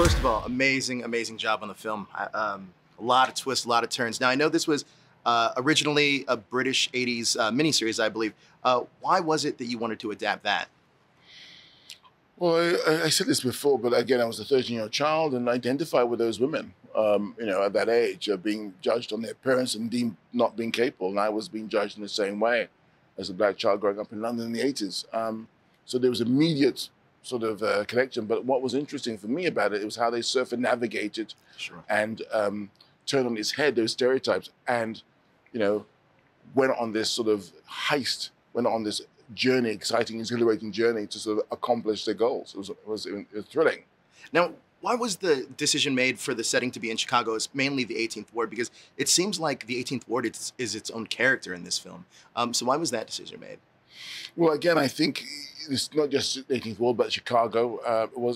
First of all, amazing job on the film. A lot of twists, a lot of turns. Now, I know this was originally a British 80s miniseries, I believe. Why was it that you wanted to adapt that? Well, I said this before, but again, I was a 13-year-old child and identified with those women, at that age, being judged on their appearance and deemed not being capable. And I was being judged in the same way as a black child growing up in London in the 80s. So there was immediate sort of connection. But what was interesting for me about it was how they circumnavigated and turned on its head those stereotypes and, went on this sort of heist, went on this journey, exciting, exhilarating journey to sort of accomplish their goals. It was thrilling. Now, why was the decision made for the setting to be in Chicago as mainly the 18th Ward? Because it seems like the 18th Ward is its own character in this film. So why was that decision made? Well, again, I think it's not just the 18th Ward, but Chicago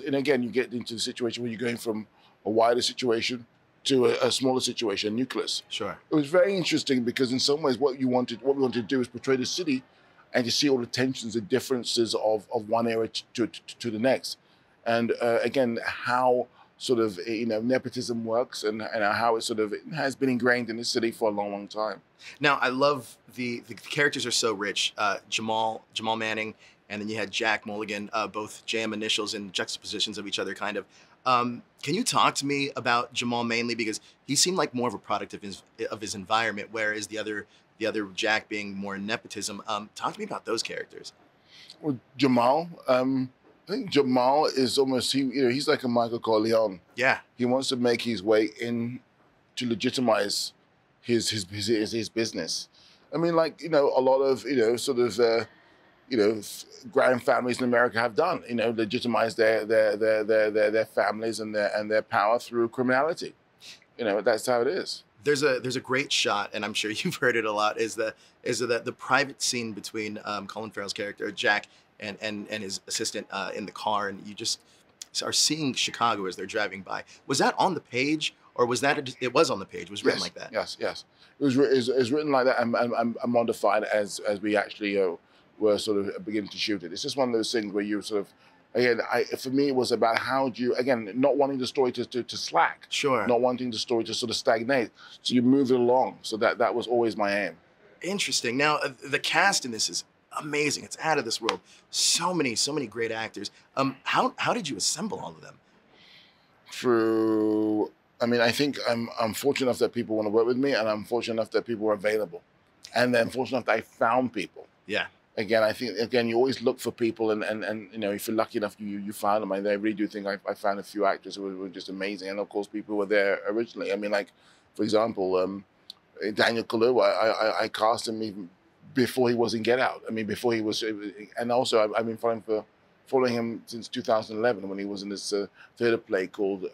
and again, you get into the situation where you're going from a wider situation to a smaller situation, a nucleus. Sure. It was very interesting because in some ways what we wanted to do is portray the city and to see all the tensions and differences of one era to the next. And again, how sort of, nepotism works and how it sort of has been ingrained in the city for a long time. Now, I love the characters are so rich. Jamal Manning, and then you had Jack Mulligan, both JM initials and juxtapositions of each other, kind of. Can you talk to me about Jamal mainly because he seemed like more of a product of his environment, whereas the other Jack being more nepotism. Talk to me about those characters. Well, Jamal, I think Jamal is almost he's like a Michael Corleone. Yeah, he wants to make his way in to legitimize his business. I mean, like a lot of grand families in America have done. Legitimize their families and their power through criminality. That's how it is. There's a great shot, and I'm sure you've heard it a lot. Is the private scene between Colin Farrell's character Jack and his assistant in the car, and you just are seeing Chicago as they're driving by. Was that on the page, or was that it was on the page? It was written like that. Yes. It was written like that and modified as we actually were sort of beginning to shoot it. It's just one of those things where you sort of. Again, for me, it was about how do you, again, not wanting the story to slack. Sure. Not wanting the story to sort of stagnate. So you move it along. So that was always my aim. Interesting. Now, the cast in this is amazing. It's out of this world. So many great actors. How did you assemble all of them? I think I'm fortunate enough that people want to work with me, and I'm fortunate enough that people are available. And then fortunate enough that I found people. Yeah. Again, I think you always look for people, and if you're lucky enough, you find them. I really do think I found a few actors who were just amazing, and of course, people who were there originally. I mean, like for example, Daniel Kaluuya, I cast him even before he was in Get Out. I mean, before he was, and also I've been following him since 2011 when he was in this theater play called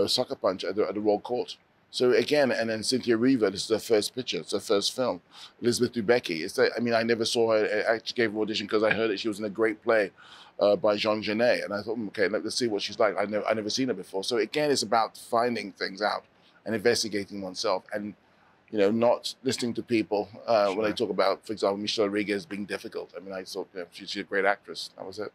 Sucker Punch at the Royal Court. So again, and then Cynthia Erivo, this is her first picture, it's her first film. Elizabeth Debicki, I never saw her, I actually gave her an audition because I heard that she was in a great play by Jean Genet, and I thought, okay, let's see what she's like. I've never seen her before. So again, it's about finding things out and investigating oneself and, not listening to people when they talk about, for example, Michelle Rodriguez being difficult. I mean, I thought she's a great actress. That was it.